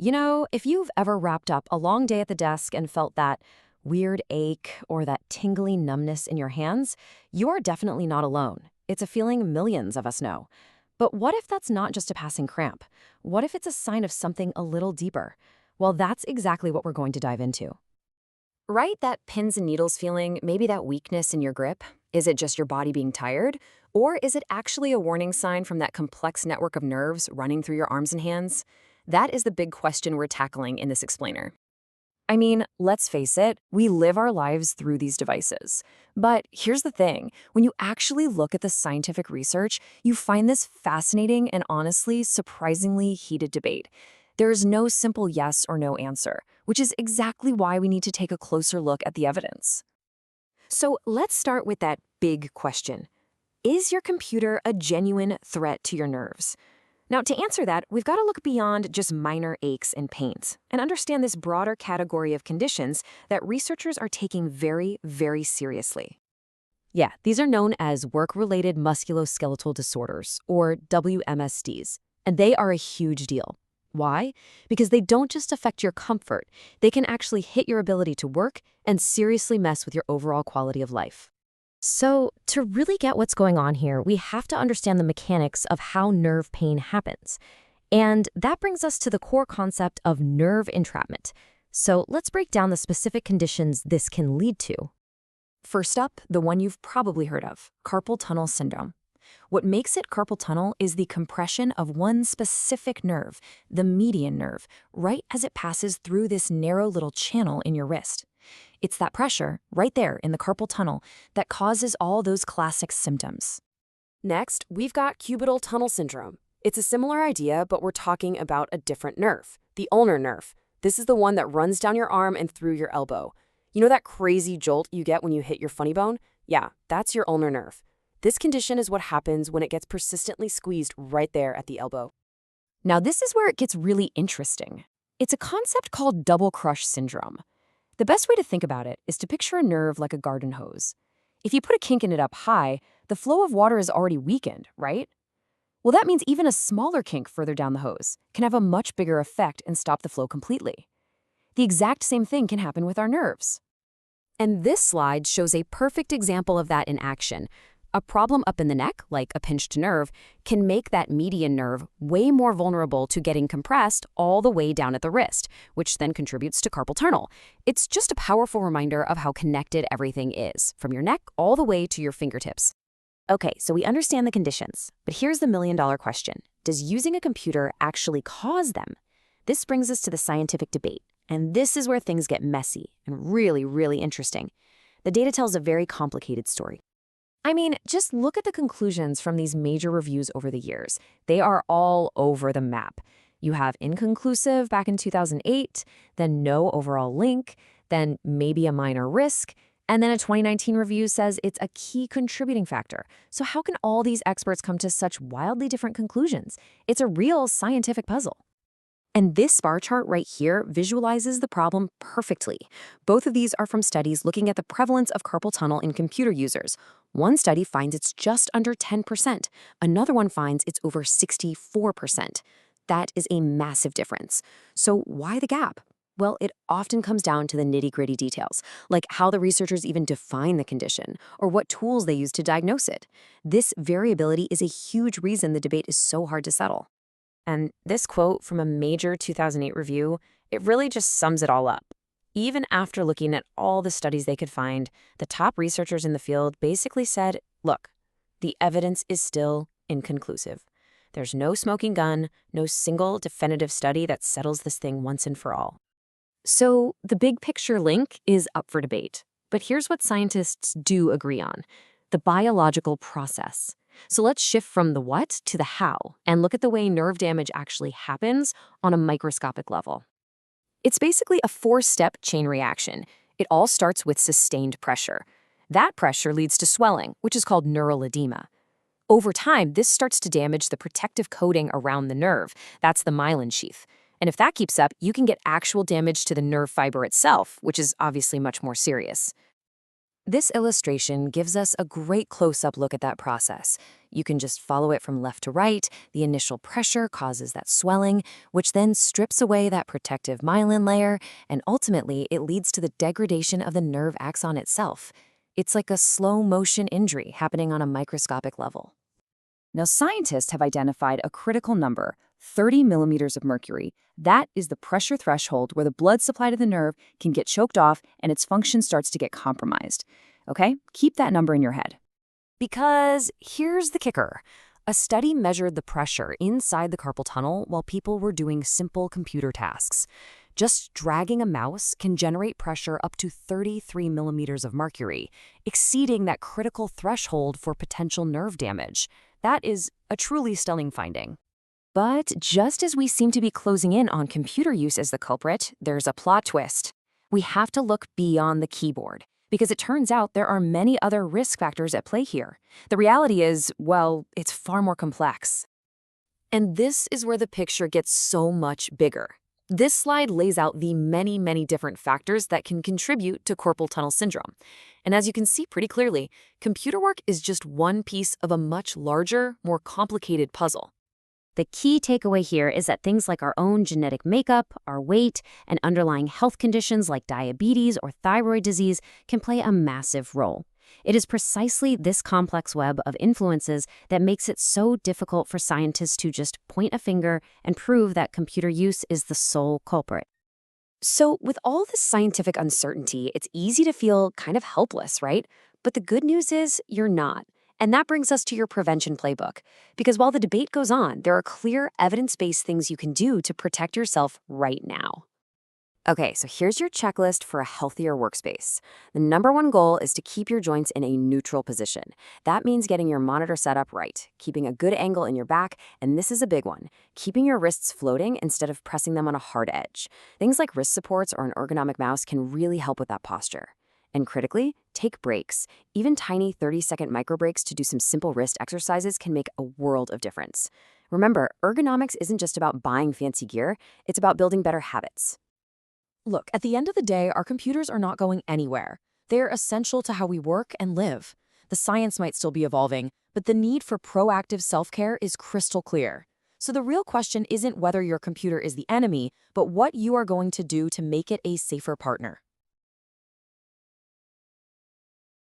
If you've ever wrapped up a long day at the desk and felt that weird ache or that tingly numbness in your hands, you're definitely not alone. It's a feeling millions of us know. But what if that's not just a passing cramp? What if it's a sign of something a little deeper? Well, that's exactly what we're going to dive into. Right? That pins and needles feeling, maybe that weakness in your grip? Is it just your body being tired? Or is it actually a warning sign from that complex network of nerves running through your arms and hands? That is the big question we're tackling in this explainer. I mean, let's face it, we live our lives through these devices. But here's the thing, when you actually look at the scientific research, you find this fascinating and honestly surprisingly heated debate. There is no simple yes or no answer, which is exactly why we need to take a closer look at the evidence. So let's start with that big question. Is your computer a genuine threat to your nerves? Now, to answer that, we've got to look beyond just minor aches and pains and understand this broader category of conditions that researchers are taking very, very seriously. Yeah, these are known as work-related musculoskeletal disorders, or WMSDs, and they are a huge deal. Why? Because they don't just affect your comfort, they can actually hit your ability to work and seriously mess with your overall quality of life. So, to really get what's going on here, we have to understand the mechanics of how nerve pain happens. And that brings us to the core concept of nerve entrapment. So, let's break down the specific conditions this can lead to. First up, the one you've probably heard of, carpal tunnel syndrome. What makes it carpal tunnel is the compression of one specific nerve, the median nerve, right as it passes through this narrow little channel in your wrist. It's that pressure, right there in the carpal tunnel, that causes all those classic symptoms. Next, we've got cubital tunnel syndrome. It's a similar idea, but we're talking about a different nerve, the ulnar nerve. This is the one that runs down your arm and through your elbow. You know that crazy jolt you get when you hit your funny bone? Yeah, that's your ulnar nerve. This condition is what happens when it gets persistently squeezed right there at the elbow. Now, this is where it gets really interesting. It's a concept called double crush syndrome. The best way to think about it is to picture a nerve like a garden hose. If you put a kink in it up high, the flow of water is already weakened, right? Well, that means even a smaller kink further down the hose can have a much bigger effect and stop the flow completely. The exact same thing can happen with our nerves. And this slide shows a perfect example of that in action. A problem up in the neck, like a pinched nerve, can make that median nerve way more vulnerable to getting compressed all the way down at the wrist, which then contributes to carpal tunnel. It's just a powerful reminder of how connected everything is, from your neck all the way to your fingertips. Okay, so we understand the conditions, but here's the million-dollar question. Does using a computer actually cause them? This brings us to the scientific debate, and this is where things get messy and really, really interesting. The data tells a very complicated story. I mean, just look at the conclusions from these major reviews over the years. They are all over the map. You have inconclusive back in 2008, then no overall link, then maybe a minor risk, and then a 2019 review says it's a key contributing factor. So how can all these experts come to such wildly different conclusions? It's a real scientific puzzle. And this bar chart right here visualizes the problem perfectly. Both of these are from studies looking at the prevalence of carpal tunnel in computer users. One study finds it's just under 10%. Another one finds it's over 64%. That is a massive difference. So why the gap? Well, it often comes down to the nitty-gritty details, like how the researchers even define the condition or what tools they use to diagnose it. This variability is a huge reason the debate is so hard to settle. And this quote from a major 2008 review, it really just sums it all up. Even after looking at all the studies they could find, the top researchers in the field basically said, look, the evidence is still inconclusive. There's no smoking gun, no single definitive study that settles this thing once and for all. So the big picture link is up for debate. But here's what scientists do agree on: the biological process. So let's shift from the what to the how and look at the way nerve damage actually happens on a microscopic level. It's basically a four-step chain reaction. It all starts with sustained pressure. That pressure leads to swelling, which is called neural edema. Over time, this starts to damage the protective coating around the nerve. That's the myelin sheath. And if that keeps up, you can get actual damage to the nerve fiber itself, which is obviously much more serious. This illustration gives us a great close-up look at that process. You can just follow it from left to right. The initial pressure causes that swelling, which then strips away that protective myelin layer, and ultimately it leads to the degradation of the nerve axon itself. It's like a slow-motion injury happening on a microscopic level. Now, scientists have identified a critical number, 30 millimeters of mercury. That is the pressure threshold where the blood supply to the nerve can get choked off and its function starts to get compromised. Okay? Keep that number in your head. Because here's the kicker. A study measured the pressure inside the carpal tunnel while people were doing simple computer tasks. Just dragging a mouse can generate pressure up to 33 millimeters of mercury, exceeding that critical threshold for potential nerve damage. That is a truly stunning finding. But just as we seem to be closing in on computer use as the culprit, there's a plot twist. We have to look beyond the keyboard, because it turns out there are many other risk factors at play here. The reality is, well, it's far more complex. And this is where the picture gets so much bigger. This slide lays out the many different factors that can contribute to carpal tunnel syndrome. And as you can see pretty clearly, computer work is just one piece of a much larger, more complicated puzzle. The key takeaway here is that things like our own genetic makeup, our weight, and underlying health conditions like diabetes or thyroid disease can play a massive role. It is precisely this complex web of influences that makes it so difficult for scientists to just point a finger and prove that computer use is the sole culprit. So, with all this scientific uncertainty, it's easy to feel kind of helpless, right? But the good news is you're not. And that brings us to your prevention playbook. Because while the debate goes on, there are clear evidence-based things you can do to protect yourself right now. Okay, so here's your checklist for a healthier workspace. The number one goal is to keep your joints in a neutral position. That means getting your monitor set up right, keeping a good angle in your back, and this is a big one, keeping your wrists floating instead of pressing them on a hard edge. Things like wrist supports or an ergonomic mouse can really help with that posture. And critically, take breaks. Even tiny 30-second micro breaks to do some simple wrist exercises can make a world of difference. Remember, ergonomics isn't just about buying fancy gear, it's about building better habits. Look, at the end of the day, our computers are not going anywhere. They are essential to how we work and live. The science might still be evolving, but the need for proactive self-care is crystal clear. So the real question isn't whether your computer is the enemy, but what you are going to do to make it a safer partner.